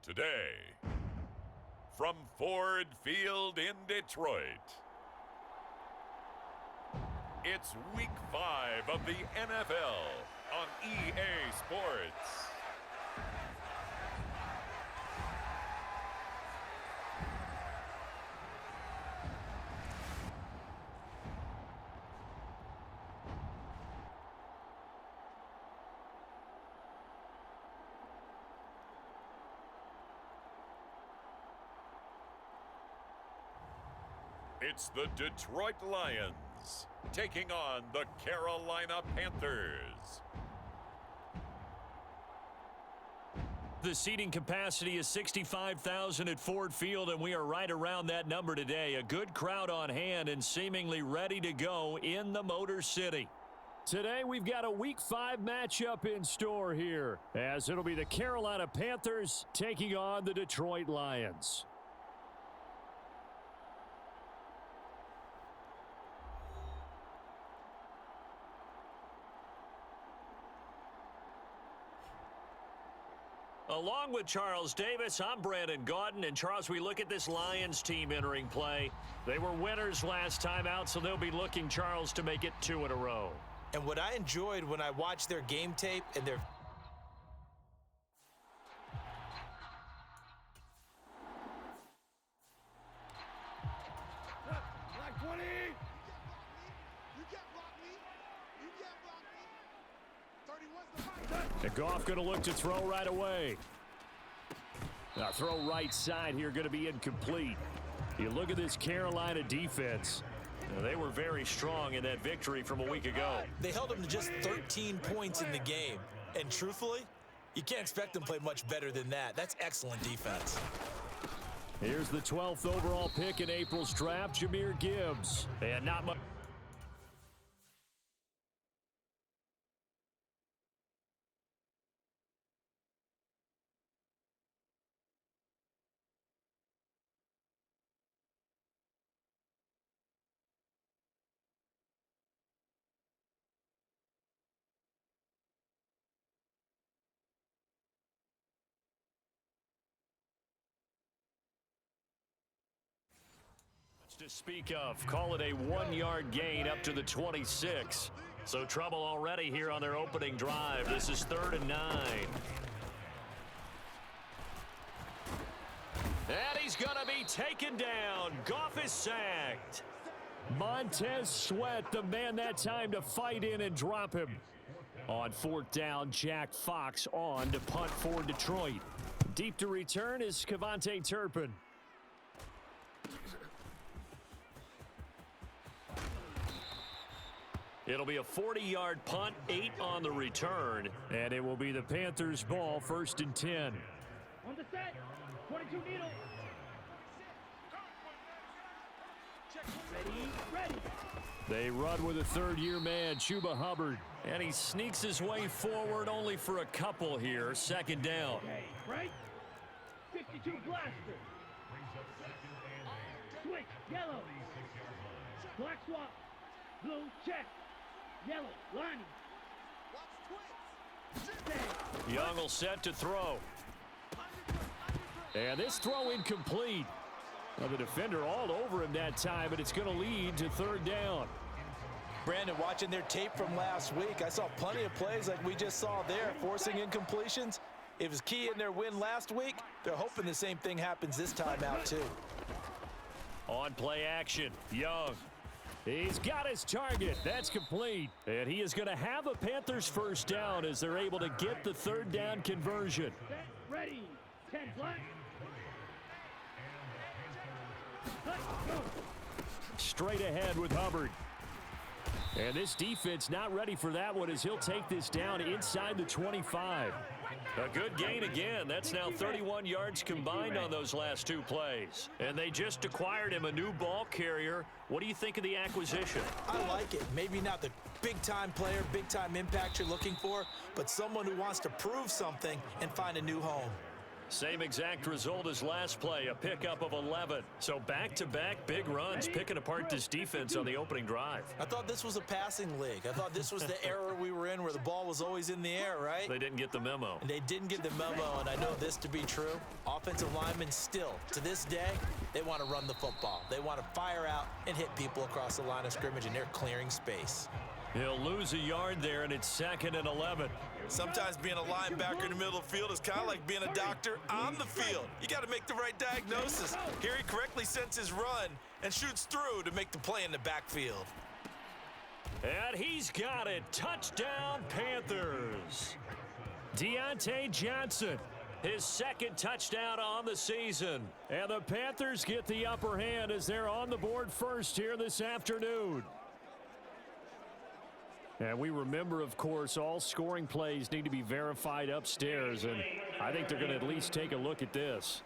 Today, from Ford Field in Detroit, it's Week 5 of the NFL on EA Sports. It's the Detroit Lions taking on the Carolina Panthers. The seating capacity is 65,000 at Ford Field, and we are right around that number today. A good crowd on hand and seemingly ready to go in the Motor City. Today, we've got a Week 5 matchup in store here, as it'll be the Carolina Panthers taking on the Detroit Lions. Along with Charles Davis, I'm Brandon Gaudin. And Charles, we look at this Lions team entering play. They were winners last time out, so they'll be looking, Charles, to make it 2 in a row. And what I enjoyed when I watched their game tape and their Black 20! And Goff going to look to throw right away. Now, throw right side here going to be incomplete. You look at this Carolina defense. They were very strong in that victory from a week ago. They held them to just 13 points in the game. And truthfully, you can't expect them to play much better than that. That's excellent defense. Here's the 12th overall pick in April's draft, Jahmyr Gibbs. And not much. To speak of, call it a 1-yard gain up to the 26. So trouble already here on their opening drive. This is 3rd and 9. And he's going to be taken down. Goff is sacked. Montez Sweat, the man that time to fight in and drop him. On 4th down, Jack Fox on to punt for Detroit. Deep to return is Kevontae Turpin. It'll be a 40-yard punt, 8 on the return. And it will be the Panthers' ball, 1st and 10. On the set, 22 needle. Ready. They run with a third-year man, Chuba Hubbard. And he sneaks his way forward only for a couple here. 2nd down. Okay, right? 52 blaster. Switch, yellow. Black swap. Blue, check. Yellow, lining. Young will set to throw. And this throw incomplete. Well, the defender all over him that time, but it's going to lead to 3rd down. Brandon, watching their tape from last week, I saw plenty of plays like we just saw there, forcing incompletions. It was key in their win last week. They're hoping the same thing happens this time out, too. On play action, Young. He's got his target. That's complete. And he is going to have a Panthers 1st down as they're able to get the 3rd down conversion. Set, ready. 10 black. Straight ahead with Hubbard. And this defense not ready for that one as he'll take this down inside the 25. A good gain again. That's now 31 yards combined on those last 2 plays. And they just acquired him a new ball carrier. What do you think of the acquisition? I like it. Maybe not the big-time player, big-time impact you're looking for, but someone who wants to prove something and find a new home. Same exact result as last play, a pickup of 11. So back-to-back big runs, picking apart this defense on the opening drive. I thought this was a passing league. I thought this was the era we were in where the ball was always in the air, right? They didn't get the memo. And they didn't get the memo, and I know this to be true. Offensive linemen still, to this day, they want to run the football. They want to fire out and hit people across the line of scrimmage, and they're clearing space. He'll lose a yard there, and it's 2nd and 11. Sometimes being a linebacker in the middle of the field is kind of like being a doctor on the field. You got to make the right diagnosis. Here he correctly sends his run and shoots through to make the play in the backfield. And he's got it. Touchdown, Panthers. Deontay Johnson, his 2nd touchdown on the season. And the Panthers get the upper hand as they're on the board first here this afternoon. And we remember, of course, all scoring plays need to be verified upstairs, and I think they're going to at least take a look at this.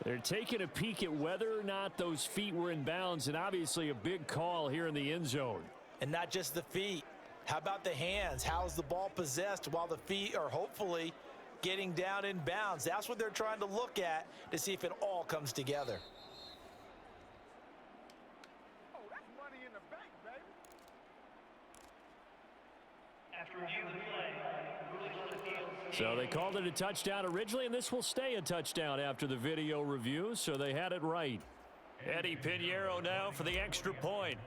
They're taking a peek at whether or not those feet were in bounds, and obviously a big call here in the end zone. And not just the feet. How about the hands? How's the ball possessed while the feet are hopefully getting down in bounds? That's what they're trying to look at to see if it all comes together. So they called it a touchdown originally, and this will stay a touchdown after the video review, so they had it right. Eddie Pinheiro now for the extra point.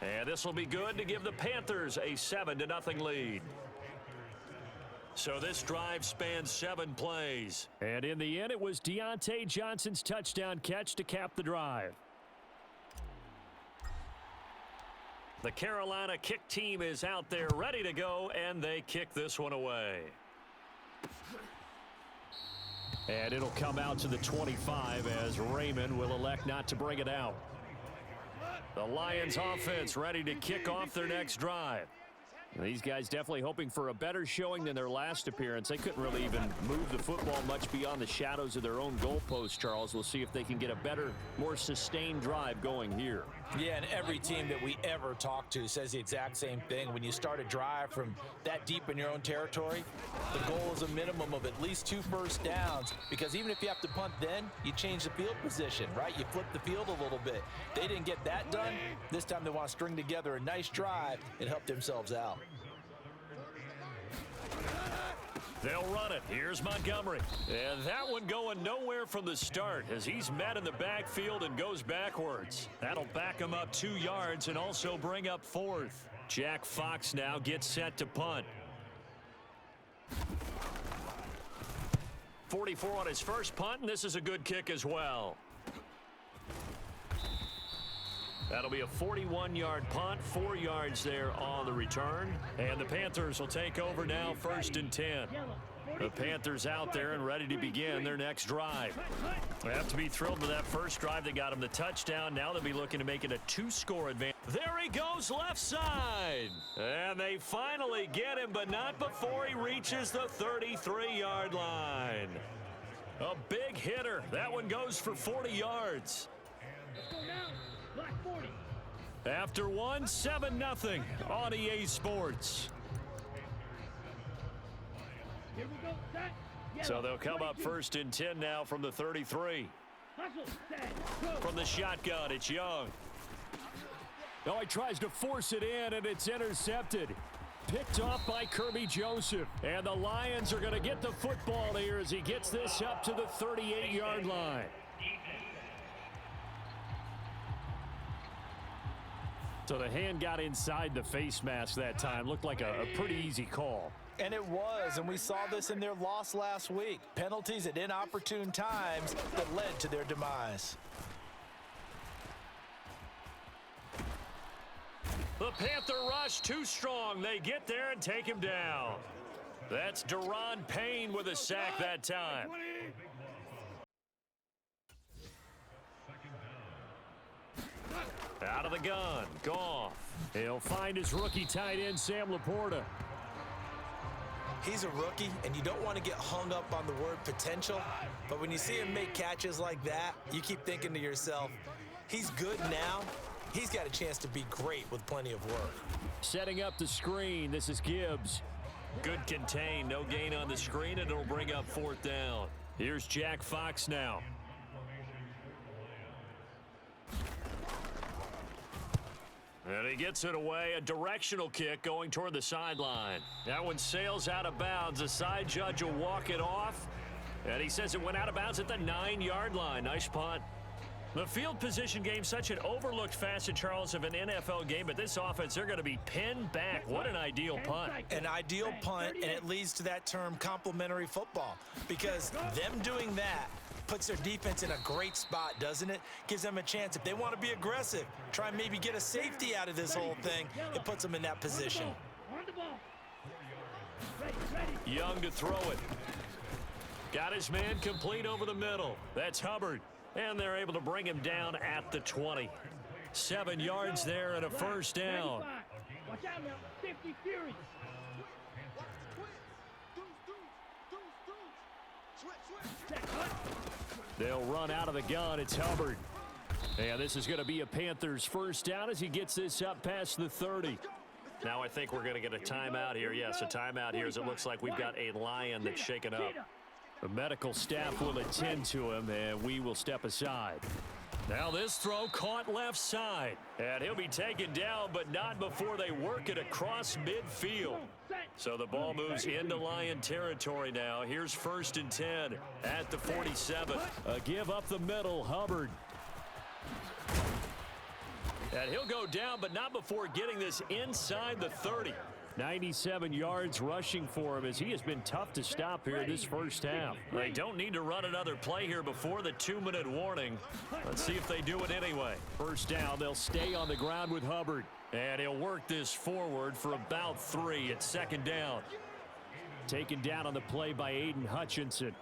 And this will be good to give the Panthers a 7-0 lead. So this drive spans 7 plays. And in the end, it was Deontay Johnson's touchdown catch to cap the drive. The Carolina kick team is out there ready to go, and they kick this one away. And it'll come out to the 25 as Raymond will elect not to bring it out. The Lions offense ready to kick off their next drive. These guys definitely hoping for a better showing than their last appearance. They couldn't really even move the football much beyond the shadows of their own goalpost, Charles. We'll see if they can get a better, more sustained drive going here. Yeah, and every team that we ever talk to says the exact same thing. When you start a drive from that deep in your own territory, the goal is a minimum of at least 2 first downs, because even if you have to punt then, you change the field position, right? You flip the field a little bit. They didn't get that done. This time they want to string together a nice drive and help themselves out. They'll run it. Here's Montgomery. And that one going nowhere from the start as he's met in the backfield and goes backwards. That'll back him up 2 yards and also bring up 4th. Jack Fox now gets set to punt. 44 on his first punt, and this is a good kick as well. That'll be a 41-yard punt, 4 yards there on the return. And the Panthers will take over now, 1st and 10. The Panthers out there and ready to begin their next drive. They have to be thrilled with that first drive that got them the touchdown. Now they'll be looking to make it a 2-score advantage. There he goes, left side. And they finally get him, but not before he reaches the 33-yard line. A big hitter. That one goes for 40 yards. After one, 7-0 on EA Sports. Here we go, set, yellow, So they'll come up 22. 1st and 10 now from the 33. Hustle, set, go. From the shotgun, it's Young. Oh, he tries to force it in, and it's intercepted. Picked off by Kirby Joseph. And the Lions are going to get the football here as he gets this up to the 38-yard line. So the hand got inside the face mask that time. Looked like a pretty easy call. And it was, and we saw this in their loss last week. Penalties at inopportune times that led to their demise. The Panther rush too strong. They get there and take him down. That's Deron Payne with a sack that time. Out of the gun, Goff. He'll find his rookie tight end, Sam Laporta. He's a rookie, and you don't want to get hung up on the word potential, but when you see him make catches like that, you keep thinking to yourself, he's good now, he's got a chance to be great with plenty of work. Setting up the screen, this is Gibbs. Good contain, no gain on the screen, and it'll bring up 4th down. Here's Jack Fox now. And he gets it away, a directional kick going toward the sideline. That one sails out of bounds. The side judge will walk it off, and he says it went out of bounds at the 9-yard line. Nice punt. The field position game, such an overlooked facet, Charles, of an NFL game, but this offense, they're going to be pinned back. What an ideal punt. An ideal punt, and it leads to that term complementary football, because them doing that puts their defense in a great spot, doesn't it? Gives them a chance. If they want to be aggressive, try and maybe get a safety out of this whole thing, it puts them in that position. Young to throw it. Got his man complete over the middle. That's Hubbard. And they're able to bring him down at the 20. 7 yards there and a first down. Watch out now, 50 Fury. They'll run out of the gun. It's Hubbard. And this is going to be a Panthers first down as he gets this up past the 30. Now I think we're going to get a timeout here. Yes, a timeout here as it looks like we've got a Lion that's shaken up. The medical staff will attend to him, and we will step aside. Now this throw caught left side. And he'll be taken down, but not before they work it across midfield. So the ball moves into Lion territory now. Here's 1st and 10 at the 47. A give up the middle, Hubbard. And he'll go down, but not before getting this inside the 30. 97 yards rushing for him as he has been tough to stop here this first half. They don't need to run another play here before the 2-minute warning. Let's see if they do it anyway. First down, they'll stay on the ground with Hubbard. And he'll work this forward for about 3 at 2nd down. Taken down on the play by Aiden Hutchinson.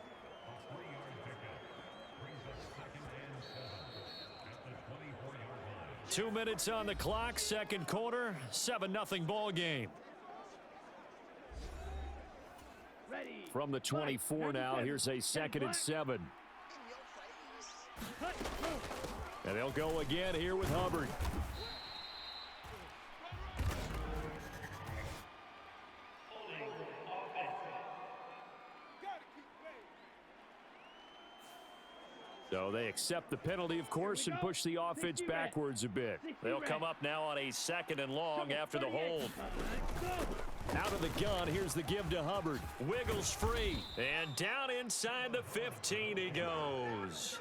Two minutes on the clock, second quarter, 7-0 ball game. From the 24 now, here's a 2nd and 7. And they'll go again here with Hubbard. So they accept the penalty, of course, and push the offense backwards a bit. They'll come up now on a 2nd and long after the hold. Out of the gun, here's the give to Hubbard. Wiggles free, and down inside the 15 he goes.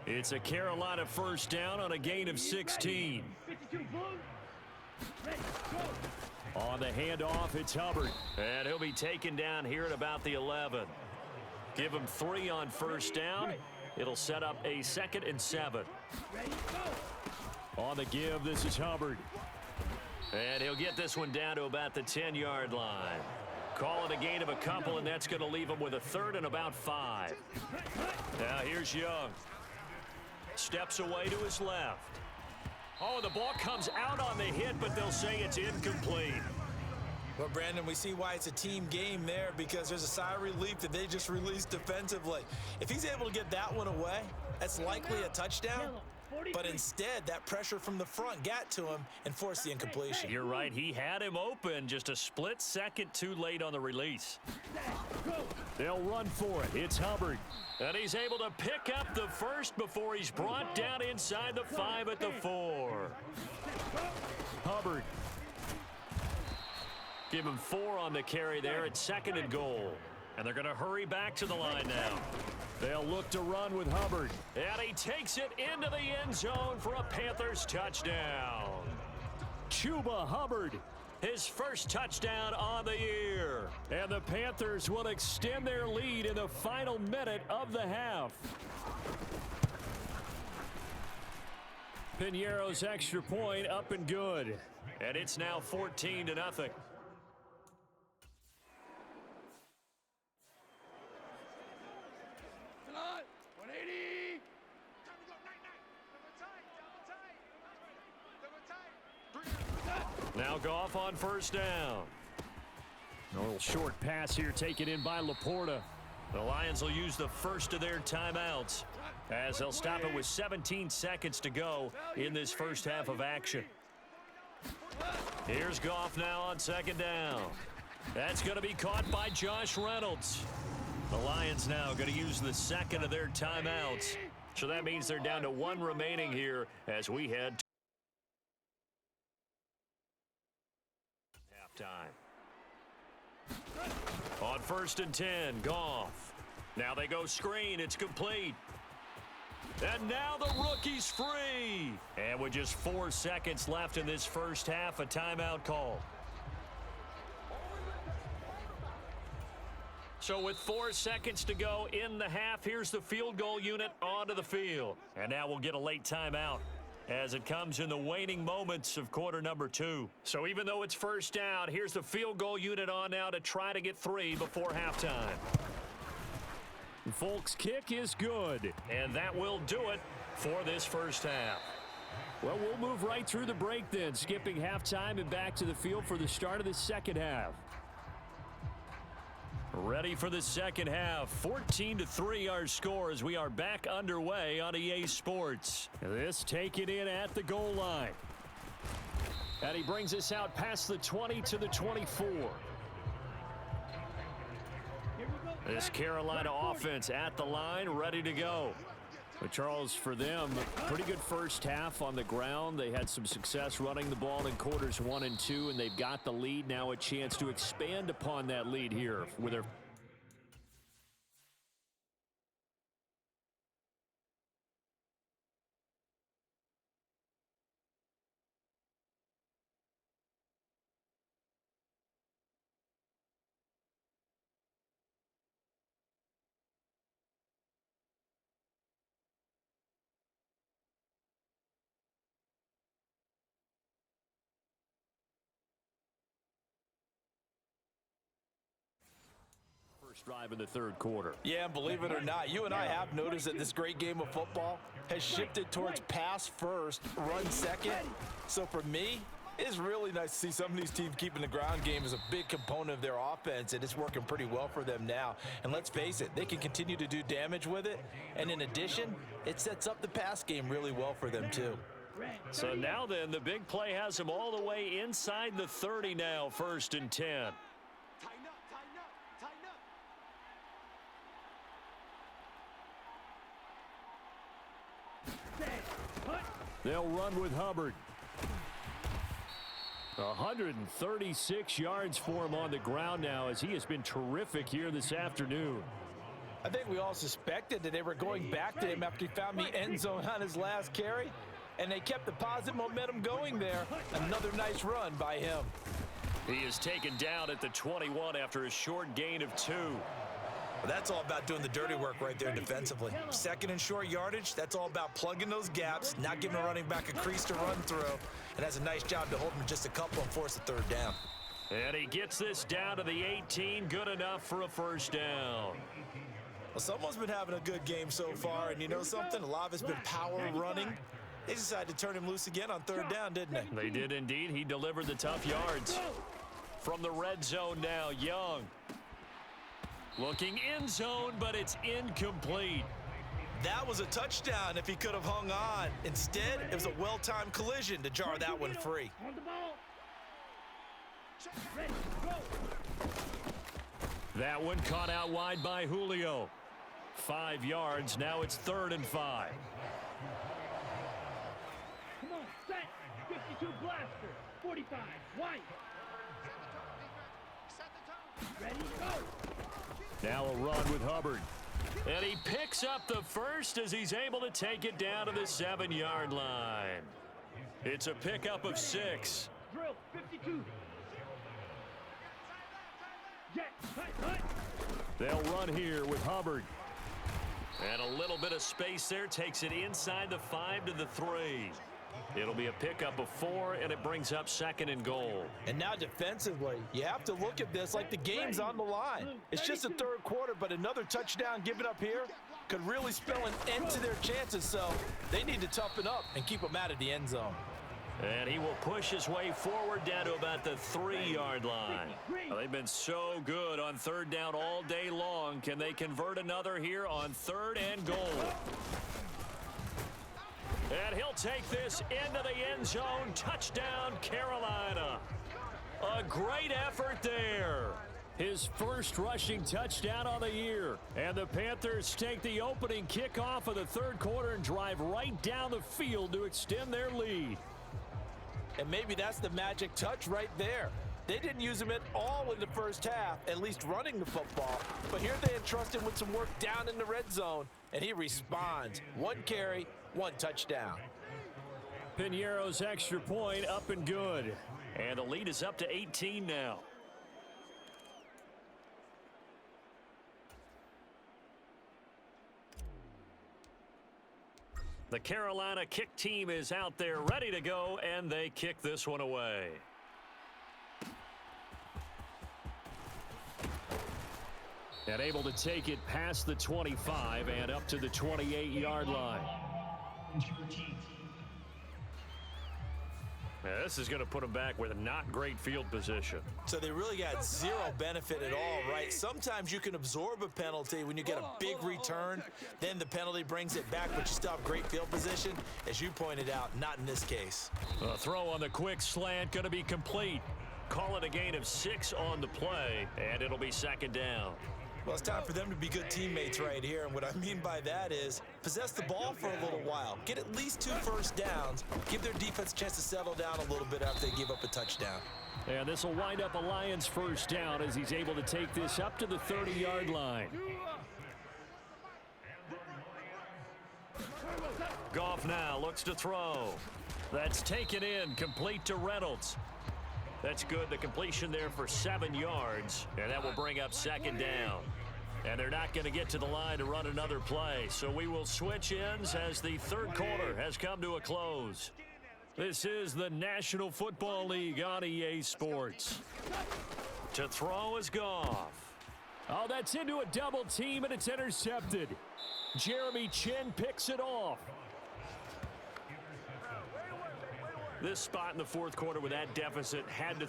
It's a Carolina first down on a gain of 16. On the handoff, it's Hubbard. And he'll be taken down here at about the 11. Give him 3 on first down. It'll set up a 2nd and 7. On the give, this is Hubbard. And he'll get this one down to about the 10-yard line. Call it a gain of a couple, and that's going to leave him with a 3rd and about 5. Now here's Young. Steps away to his left. Oh, the ball comes out on the hit, but they'll say it's incomplete. Well, Brandon, we see why it's a team game there, because there's a sigh of relief that they just released defensively. If he's able to get that one away, that's likely a touchdown. But instead, that pressure from the front got to him and forced the incompletion. You're right. He had him open, just a split second too late on the release. They'll run for it. It's Hubbard. And he's able to pick up the first before he's brought down inside the 5 at the 4. Hubbard. Give him 4 on the carry there at 2nd and goal. And they're going to hurry back to the line now. They'll look to run with Hubbard. And he takes it into the end zone for a Panthers touchdown. Chuba Hubbard. His first touchdown on the year. And the Panthers will extend their lead in the final minute of the half. Piñeiro's extra point up and good. And it's now 14-0. Now Goff on first down. A little short pass here taken in by Laporta. The Lions will use the first of their timeouts. as they'll stop it with 17 seconds to go in this first half of action. Here's Goff now on second down. That's going to be caught by Josh Reynolds. The Lions now going to use the second of their timeouts. So that means they're down to one remaining here as we head to halftime. On 1st and 10, Goff. Now they go screen. It's complete. And now the rookie's free. And with just 4 seconds left in this first half, a timeout call. So with 4 seconds to go in the half, here's the field goal unit onto the field. And now we'll get a late timeout as it comes in the waning moments of quarter number 2. So even though it's first down, here's the field goal unit on now to try to get 3 before halftime. Folks' kick is good. And that will do it for this first half. Well, we'll move right through the break then, skipping halftime and back to the field for the start of the second half. Ready for the second half. 14-3 our score as we are back underway on EA Sports. This taken in at the goal line. And he brings us out past the 20 to the 24. This Carolina offense at the line, ready to go. But Charles, for them, pretty good first half on the ground. They had some success running the ball in quarters 1 and 2, and they've got the lead. Now a chance to expand upon that lead here with their drive in the third quarter. Yeah, and believe it or not, you and I have noticed that this great game of football has shifted towards pass first, run second. So for me, it's really nice to see some of these teams keeping the ground game as a big component of their offense, and it's working pretty well for them now. And let's face it, they can continue to do damage with it. And in addition, it sets up the pass game really well for them too. So now then, the big play has them all the way inside the 30 now, 1st and 10. They'll run with Hubbard. 136 yards for him on the ground now as he has been terrific here this afternoon. I think we all suspected that they were going back to him after he found the end zone on his last carry, and they kept the positive momentum going there. Another nice run by him. He is taken down at the 21 after a short gain of 2. Well, that's all about doing the dirty work right there defensively. Second and short yardage, that's all about plugging those gaps, not giving a running back a crease to run through, and has a nice job to hold him just a couple and force a third down. And he gets this down to the 18, good enough for a first down. Well, someone's been having a good game so far, and you know something? A lot of it's been power running. They decided to turn him loose again on third down, didn't they? They did indeed. He delivered the tough yards. From the red zone now, Young. Looking in zone, but it's incomplete. That was a touchdown if he could have hung on. Instead, it was a well-timed collision to jar that one free. On the ball. Ready, go. That one caught out wide by Julio. 5 yards. Now it's 3rd and 5. Come on, set. 52 blaster. 45, white. Ready, go. Now a run with Hubbard. And he picks up the first as he's able to take it down to the 7-yard line. It's a pickup of 6. Drill, 52. Jet, hut. They'll run here with Hubbard. And a little bit of space there takes it inside the 5 to the 3. It'll be a pickup of 4, and it brings up 2nd and goal. And now defensively, you have to look at this like the game's on the line. It's just the third quarter, but another touchdown given up here could really spell an end to their chances, so they need to toughen up and keep them out of the end zone. And he will push his way forward down to about the 3-yard line. Well, they've been so good on third down all day long. Can they convert another here on 3rd and goal? And he'll take this into the end zone. Touchdown, Carolina. A great effort there. His first rushing touchdown on the year. And the Panthers take the opening kickoff of the 3rd quarter and drive right down the field to extend their lead. And maybe that's the magic touch right there. They didn't use him at all in the first half, at least running the football. But here they entrust him with some work down in the red zone, and he responds. 1 carry, 1 touchdown. Piñeiro's extra point up and good. And the lead is up to 18 now. The Carolina kick team is out there ready to go, and they kick this one away. And able to take it past the 25 and up to the 28-yard line. Yeah, this is going to put them back with a not great field position. So they really got zero benefit at all, right? Sometimes you can absorb a penalty when you get a big return, then the penalty brings it back, but you still have great field position. As you pointed out, not in this case. A throw on the quick slant going to be complete. Call it a gain of 6 on the play, and it'll be 2nd down. Well, it's time for them to be good teammates right here, and what I mean by that is possess the ball for a little while, get at least 2 first downs, give their defense a chance to settle down a little bit after they give up a touchdown. And this will wind up a Lions first down as he's able to take this up to the 30-yard line. Goff now looks to throw. That's taken in, complete to Reynolds. That's good. The completion there for 7 yards, and that will bring up 2nd down. And they're not going to get to the line to run another play, so we will switch ends as the 3rd quarter has come to a close. This is the National Football League on EA Sports. To throw is Goff. Oh, that's into a double team, and it's intercepted. Jeremy Chin picks it off. This spot in the 4th quarter with that deficit had to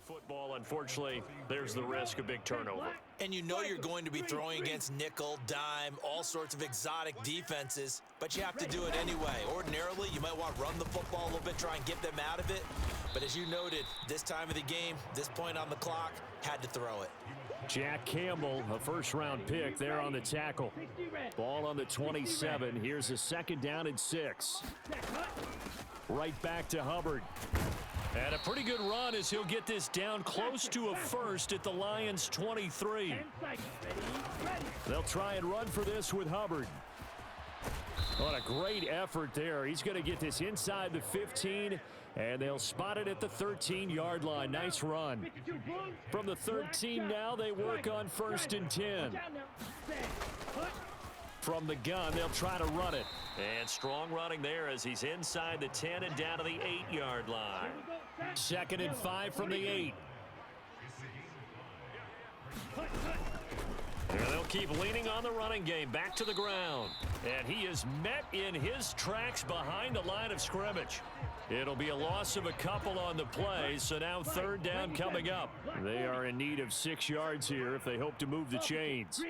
football. Unfortunately, there's the risk of big turnover. And you know you're going to be throwing against nickel, dime, all sorts of exotic defenses, but you have to do it anyway. Ordinarily, you might want to run the football a little bit, try and get them out of it. But as you noted, this time of the game, this point on the clock, had to throw it. Jack Campbell, a first-round pick there on the tackle. Ball on the 27. Here's a 2nd down and 6. Right back to Hubbard. And a pretty good run as he'll get this down close to a first at the Lions' 23. They'll try and run for this with Hubbard. What a great effort there. He's going to get this inside the 15, and they'll spot it at the 13-yard line. Nice run. From the 13 now, they work on 1st and 10. From the gun, they'll try to run it. And strong running there as he's inside the 10 and down to the 8-yard line. 2nd and 5 from the 8. And they'll keep leaning on the running game. Back to the ground. And he is met in his tracks behind the line of scrimmage. It'll be a loss of a couple on the play, so now 3rd down coming up. They are in need of 6 yards here if they hope to move the chains.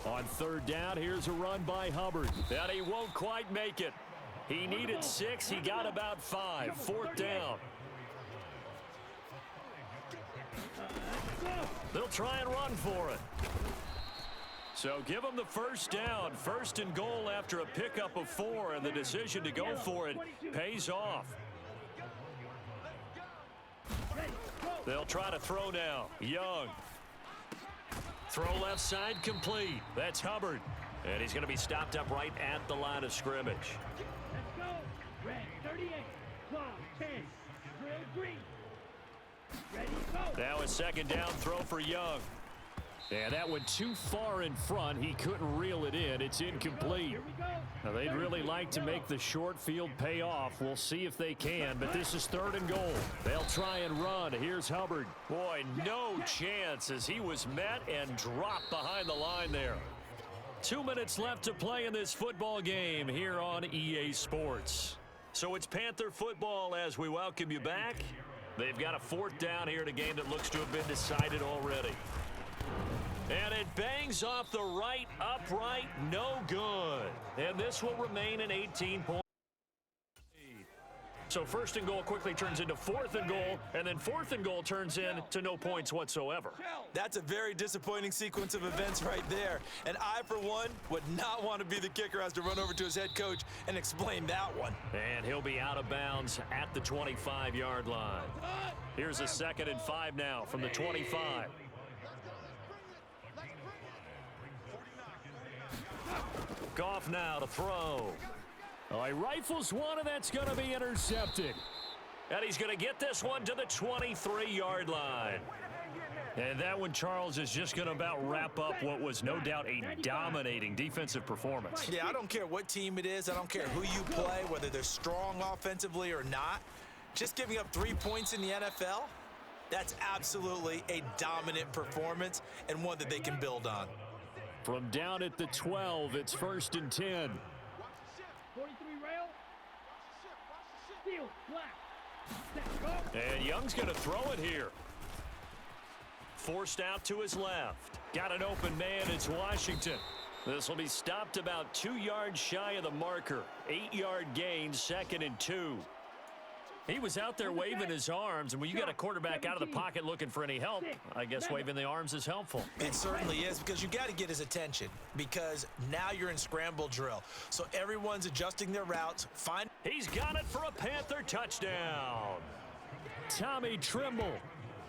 On 3rd down, here's a run by Hubbard. And he won't quite make it. He needed 6. He got about 5. 4th down. They'll try and run for it. So give them the 1st down. 1st and goal after a pickup of 4, and the decision to go for it pays off. They'll try to throw now. Young. Throw left side complete. That's Hubbard. And he's going to be stopped up right at the line of scrimmage. Let's go. Red 38, 12, 10, drill green. Ready, go. Now a 2nd down throw for Young. And that went too far in front. He couldn't reel it in. It's incomplete. Now, they'd really like to make the short field pay off. We'll see if they can, but this is 3rd and goal. They'll try and run. Here's Hubbard. Boy, no chance as he was met and dropped behind the line there. 2 minutes left to play in this football game here on EA Sports. So it's Panther football as we welcome you back. They've got a 4th down here in a game that looks to have been decided already. And it bangs off the right upright, no good. And this will remain an 18-point lead. So 1st and goal quickly turns into 4th and goal, and then 4th and goal turns into no points whatsoever. That's a very disappointing sequence of events right there. And I, for one, would not want to be the kicker who has to run over to his head coach and explain that one. And he'll be out of bounds at the 25-yard line. Here's a 2nd and 5 now from the 25. Goff now to throw. Oh, he rifles one, and that's going to be intercepted. And he's going to get this one to the 23-yard line. And that one, Charles, is just going to about wrap up what was no doubt a dominating defensive performance. Yeah, I don't care what team it is. I don't care who you play, whether they're strong offensively or not. Just giving up 3 points in the NFL, that's absolutely a dominant performance and one that they can build on. From down at the 12, it's 1st and 10. 43 rail. Steal. Black. And Young's going to throw it here. Forced out to his left. Got an open man. It's Washington. This will be stopped about 2 yards shy of the marker. 8-yard gain, 2nd and 2. He was out there waving his arms, and when you got a quarterback out of the pocket looking for any help, I guess waving the arms is helpful. It certainly is, because you got to get his attention, because now you're in scramble drill. So everyone's adjusting their routes. He's got it for a Panther touchdown. Tommy Trimble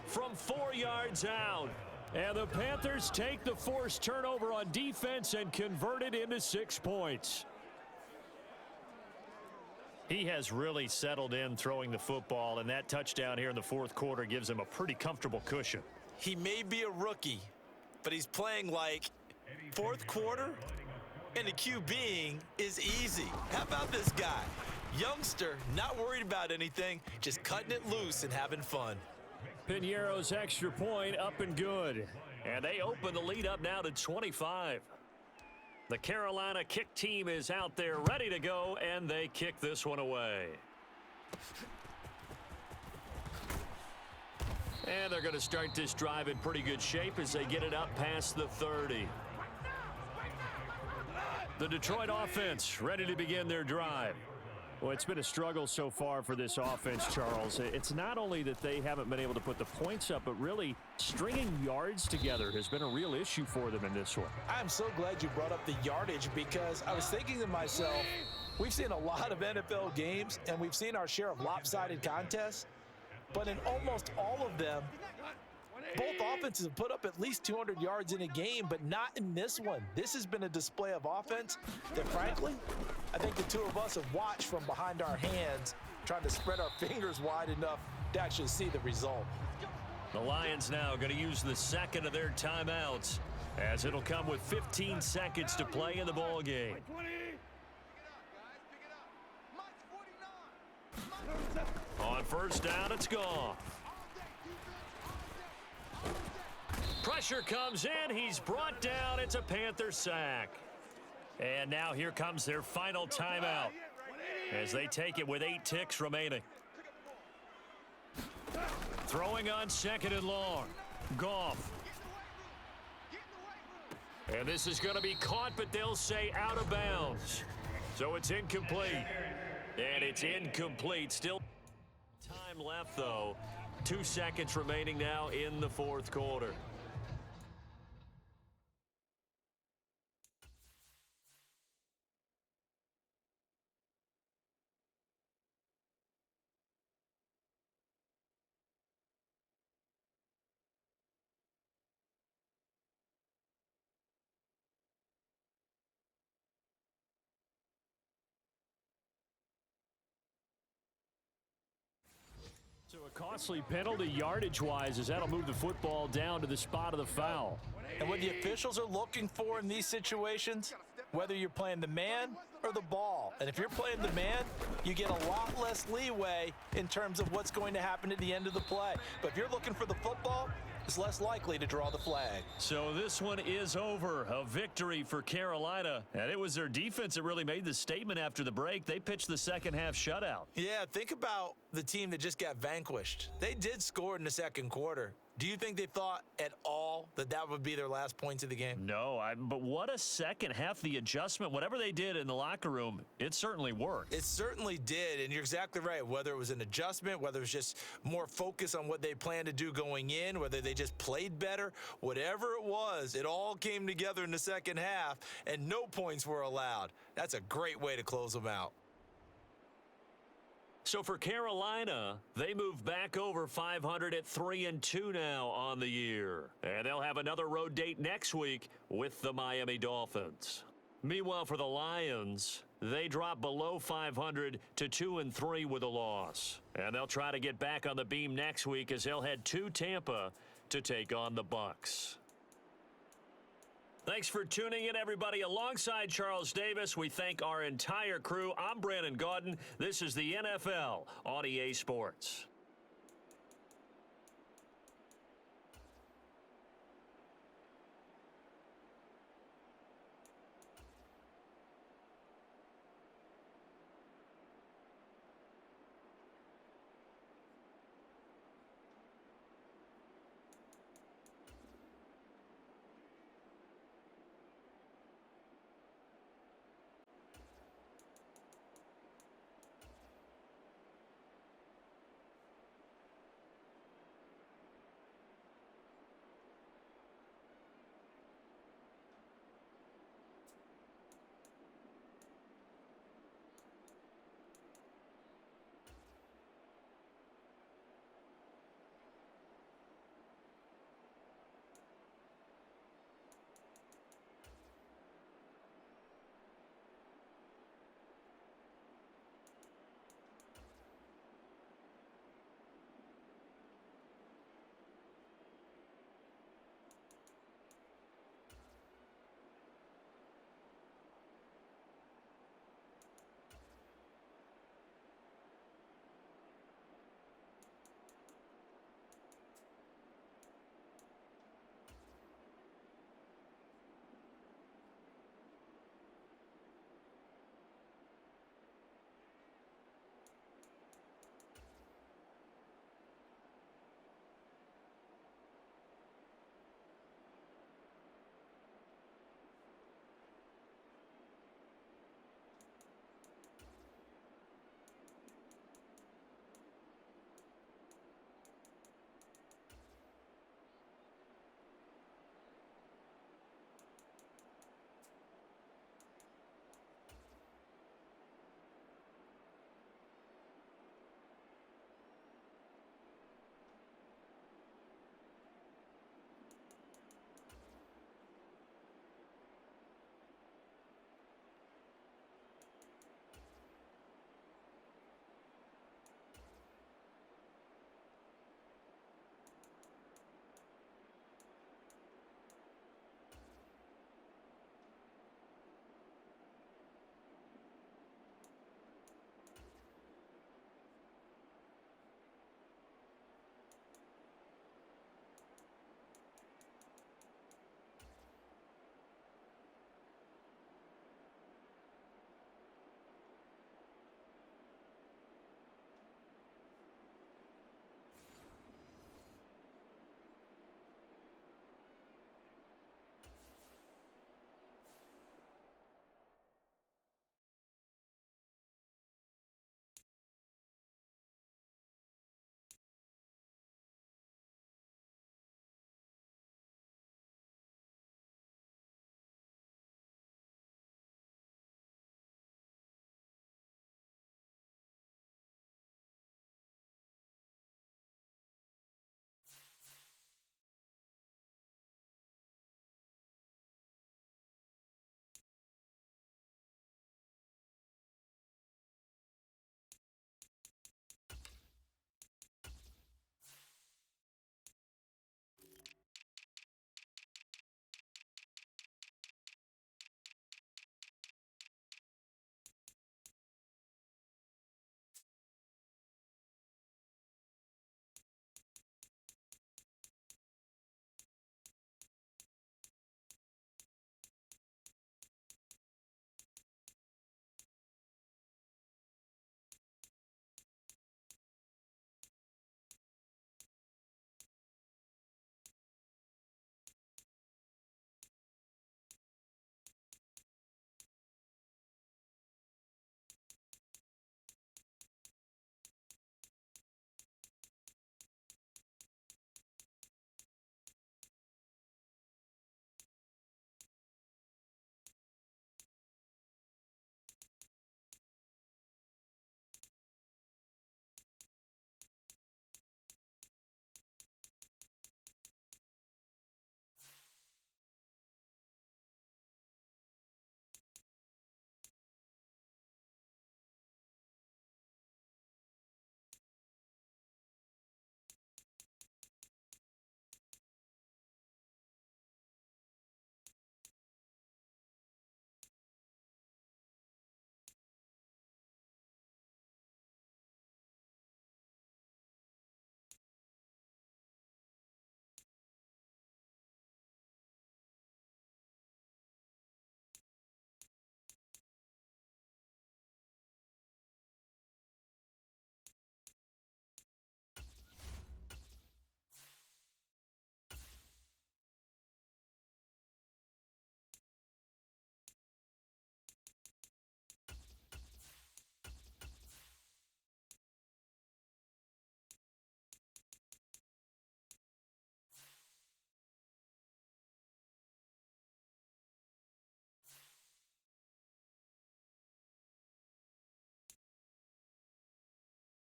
from 4 yards out. And the Panthers take the forced turnover on defense and convert it into 6 points. He has really settled in throwing the football, and that touchdown here in the 4th quarter gives him a pretty comfortable cushion. He may be a rookie, but he's playing like 4th quarter, and the QBing is easy. How about this guy? Youngster, not worried about anything, just cutting it loose and having fun. Piñeiro's extra point up and good. And they open the lead up now to 25. The Carolina kick team is out there ready to go, and they kick this one away. And they're going to start this drive in pretty good shape as they get it up past the 30. The Detroit offense ready to begin their drive. Well, it's been a struggle so far for this offense, Charles. It's not only that they haven't been able to put the points up, but really stringing yards together has been a real issue for them in this one. I'm so glad you brought up the yardage, because I was thinking to myself, we've seen a lot of NFL games, and we've seen our share of lopsided contests, but in almost all of them, both offenses have put up at least 200 yards in a game, but not in this one. This has been a display of offense that, frankly, I think the two of us have watched from behind our hands, trying to spread our fingers wide enough to actually see the result. The Lions now going to use the 2nd of their timeouts, as it'll come with 15 seconds to play in the ball game. On 1st down, it's gone. Pressure comes in. He's brought down. It's a Panther sack. And now here comes their final timeout as they take it with 8 ticks remaining. Throwing on 2nd and long. Goff. And this is going to be caught, but they'll say out of bounds. So it's incomplete. And it's incomplete. Still time left, though. 2 seconds remaining now in the 4th quarter. So A costly penalty yardage-wise as that'll move the football down to the spot of the foul. And what the officials are looking for in these situations, whether you're playing the man or the ball. And if you're playing the man, you get a lot less leeway in terms of what's going to happen at the end of the play. But if you're looking for the football, it's less likely to draw the flag. So this one is over. A victory for Carolina. And it was their defense that really made the statement after the break. They pitched the second half shutout. Yeah, think about the team that just got vanquished. They did score in the second quarter. Do you think they thought at all that that would be their last points of the game? No, but what a second half. The adjustment, whatever they did in the locker room, it certainly worked. It certainly did, and you're exactly right. Whether it was an adjustment, whether it was just more focus on what they planned to do going in, whether they just played better, whatever it was, it all came together in the second half, and no points were allowed. That's a great way to close them out. So for Carolina, they move back over 500 at 3-2 now on the year. And they'll have another road date next week with the Miami Dolphins. Meanwhile, for the Lions, they drop below 500 to 2-3 with a loss. And they'll try to get back on the beam next week as they'll head to Tampa to take on the Bucs. Thanks for tuning in, everybody. Alongside Charles Davis, we thank our entire crew. I'm Brandon Gaudin. This is the NFL on EA Sports.